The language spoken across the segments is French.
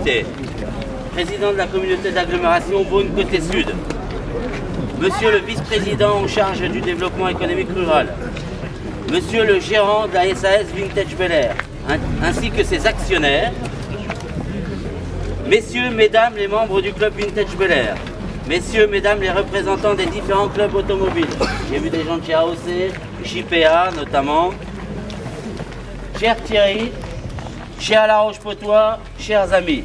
invités, président de la communauté d'agglomération Beaune-Côté-Sud, monsieur le vice-président en charge du développement économique rural, monsieur le gérant de la SAS Vintage Bel Air, ainsi que ses actionnaires, messieurs, mesdames les membres du club Vintage Bel Air, messieurs, mesdames les représentants des différents clubs automobiles, j'ai vu des gens de chez AOC, JPA notamment, cher Thierry, cher La Roche-Potois, chers amis,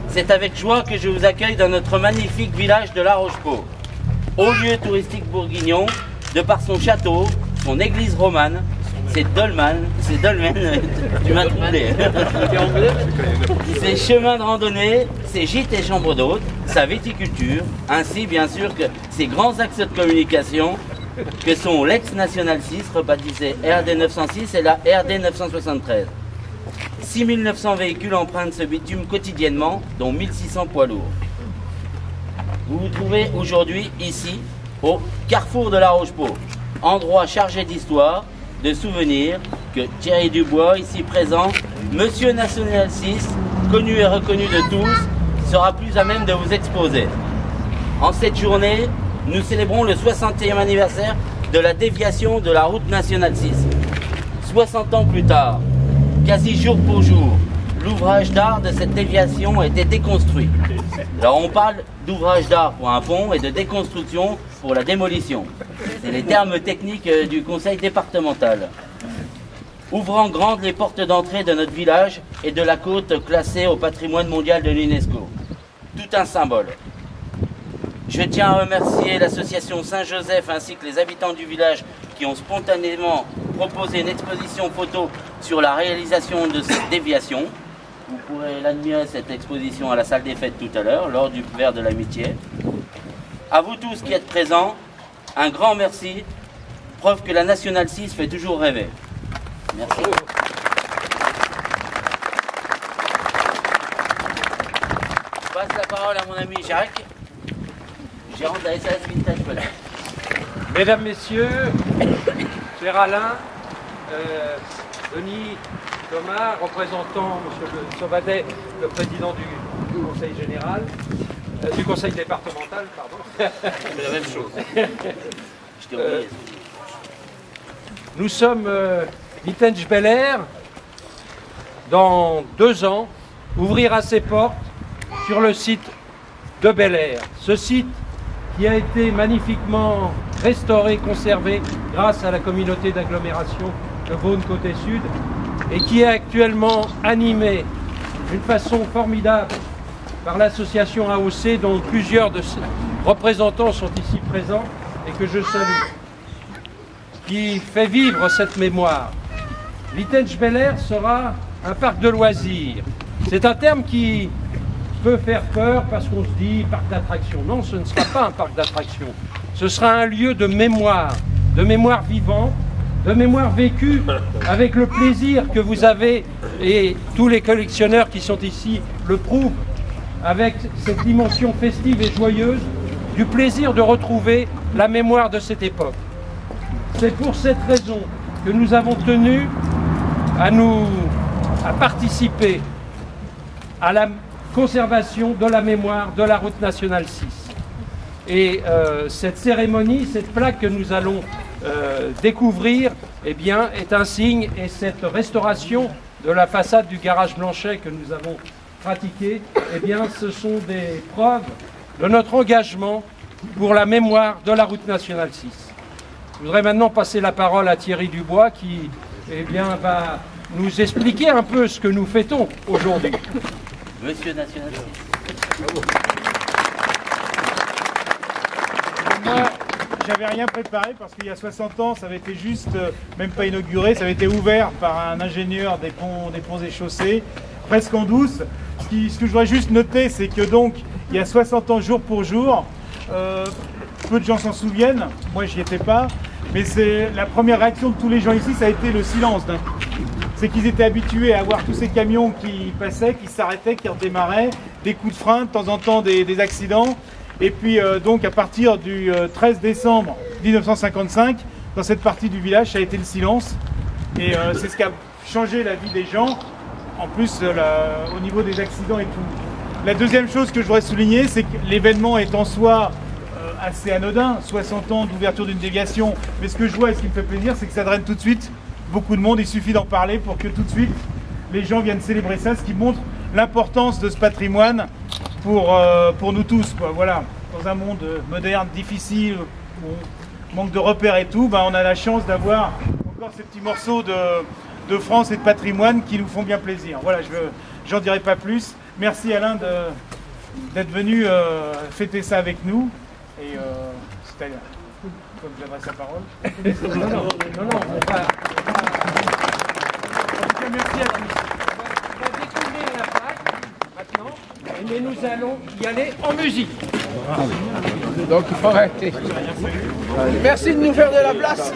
c'est avec joie que je vous accueille dans notre magnifique village de La Roche-Pot, haut lieu touristique bourguignon, de par son château, son église romane, ses dolmens, tu m'as troublé, ses chemins de randonnée, ses gîtes et chambres d'hôtes, sa viticulture, ainsi bien sûr que ses grands axes de communication que sont l'ex-National 6, rebaptisé RD 906 et la RD 973. 6900 véhicules empruntent ce bitume quotidiennement, dont 1600 poids lourds. Vous vous trouvez aujourd'hui ici, au carrefour de La Roche-Pot, endroit chargé d'histoire, de souvenirs, que Thierry Dubois, ici présent, Monsieur National 6, connu et reconnu de tous, sera plus à même de vous exposer. En cette journée, nous célébrons le 60e anniversaire de la déviation de la route nationale 6. 60 ans plus tard, quasi jour pour jour, l'ouvrage d'art de cette déviation a été déconstruit. Alors on parle d'ouvrage d'art pour un pont et de déconstruction pour la démolition. C'est les termes techniques du conseil départemental. Ouvrant grandes les portes d'entrée de notre village et de la côte classée au patrimoine mondial de l'UNESCO. Tout un symbole. Je tiens à remercier l'association Saint-Joseph ainsi que les habitants du village qui ont spontanément proposé une exposition photo sur la réalisation de cette déviation. Vous pourrez l'admirer, cette exposition, à la salle des fêtes tout à l'heure, lors du verre de l'amitié. À vous tous qui êtes présents, un grand merci, preuve que la Nationale 6 fait toujours rêver. Merci. Je passe la parole à mon ami Jacques, gérant de la SAS Vintage Bel Air. Mesdames, Messieurs, cher Alain, Denis, Thomas, représentant M. Sauvadet, le président du conseil général, du conseil départemental, pardon. C'est la même chose. Je t'ai oublié. Nous sommes Vintage Bel Air, dans 2 ans, ouvrira ses portes sur le site de Bel Air. Ce site qui a été magnifiquement restauré, conservé grâce à la communauté d'agglomération de Beaune-Côté-Sud et qui est actuellement animé d'une façon formidable par l'association AOC dont plusieurs de ses représentants sont ici présents et que je salue, qui fait vivre cette mémoire. Vintage Bel Air sera un parc de loisirs. C'est un terme qui peut faire peur parce qu'on se dit parc d'attractions. Non, ce ne sera pas un parc d'attractions. Ce sera un lieu de mémoire vivante, de mémoire vécue avec le plaisir que vous avez, et tous les collectionneurs qui sont ici le prouvent, avec cette dimension festive et joyeuse, du plaisir de retrouver la mémoire de cette époque. C'est pour cette raison que nous avons tenu à participer à la conservation de la mémoire de la route nationale 6. Et cette cérémonie, cette plaque que nous allons découvrir, eh bien, est un signe, et cette restauration de la façade du garage Blanchet que nous avons pratiquée, eh bien, ce sont des preuves de notre engagement pour la mémoire de la route nationale 6. Je voudrais maintenant passer la parole à Thierry Dubois qui, eh bien, va nous expliquer un peu ce que nous fêtons aujourd'hui. Monsieur National 6. Moi, j'avais rien préparé parce qu'il y a 60 ans, ça avait été juste, même pas inauguré, ça avait été ouvert par un ingénieur des ponts et chaussées, presque en douce. Ce que je voudrais juste noter, c'est que donc, il y a 60 ans, jour pour jour, peu de gens s'en souviennent, moi j'y étais pas, mais c'est la première réaction de tous les gens ici, ça a été le silence d'un coup. C'est qu'ils étaient habitués à voir tous ces camions qui passaient, qui s'arrêtaient, qui redémarraient, des coups de frein, de temps en temps des accidents. Et puis donc à partir du 13 décembre 1955, dans cette partie du village, ça a été le silence. Et c'est ce qui a changé la vie des gens. en plus au niveau des accidents et tout. La deuxième chose que je voudrais souligner, c'est que l'événement est en soi assez anodin, 60 ans d'ouverture d'une déviation, mais ce que je vois et ce qui me fait plaisir, c'est que ça draine tout de suite beaucoup de monde. Il suffit d'en parler pour que tout de suite les gens viennent célébrer ça, ce qui montre l'importance de ce patrimoine pour nous tous, quoi. Voilà. Dans un monde moderne, difficile, où on manque de repères et tout, on a la chance d'avoir encore ces petits morceaux de France et de patrimoine qui nous font bien plaisir. Voilà, j'en dirai pas plus. Merci Alain d'être venu fêter ça avec nous. Et c'est à comme j'adresse la parole. Non, on va... En tout cas, merci à tous. On va découvrir la plaque maintenant, mais nous allons y aller en musique. Donc il faut arrêter. Merci de nous faire de la place.